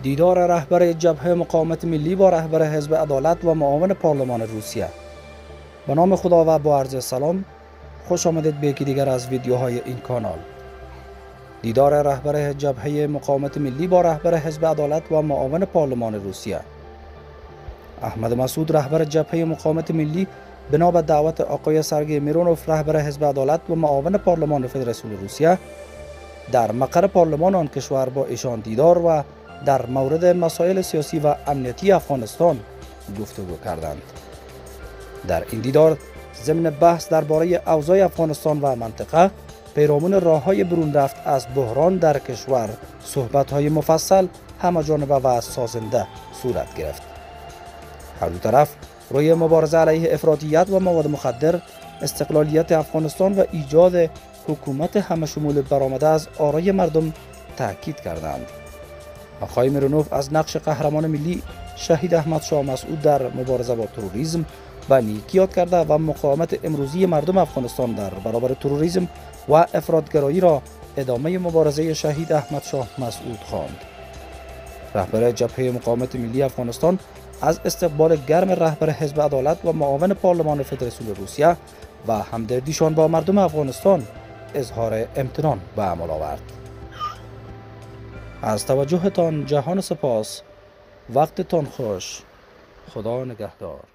دیدار رهبر جبهه مقاومت ملی با رهبر حزب عدالت و معاون پارلمان روسیه. به نام خدا و با عرض سلام، خوش آمدید به یکی دیگر از ویدیوهای این کانال. دیدار رهبر جبهه مقاومت ملی با رهبر حزب عدالت و معاون پارلمان روسیه. احمد مسعود رهبر جبهه مقاومت ملی بنا به دعوت آقای سرگئی میرونوف رهبر حزب عدالت و معاون پارلمان فدراسیون روسیه در مقر پارلمان آن کشور با ایشان دیدار و در مورد مسائل سیاسی و امنیتی افغانستان گفتگو کردند. در این دیدار ضمن بحث درباره اوضاع افغانستان و منطقه، پیرامون راه‌های برون رفت از بحران در کشور، صحبت‌های مفصل، همه‌جانبه و سازنده صورت گرفت. هر دو طرف روی مبارزه علیه افراطیت و مواد مخدر، استقلالیت افغانستان و ایجاد حکومت همه‌شمول برآمده از آرای مردم تاکید کردند. آقای میرونوف از نقش قهرمان ملی شهید احمد شاه مسعود در مبارزه با تروریسم و نیکی یاد کرده و مقاومت امروزی مردم افغانستان در برابر تروریسم و افراطگرایی را ادامه مبارزه شهید احمد شاه مسعود خواند. رهبر جبهه مقاومت ملی افغانستان از استقبال گرم رهبر حزب عدالت و معاون پارلمان فدراسیون روسیه و همدردیشان با مردم افغانستان اظهار امتنان به عمل آورد. از توجهتان جهان سپاس. وقتتان خوش. خدا نگهدار.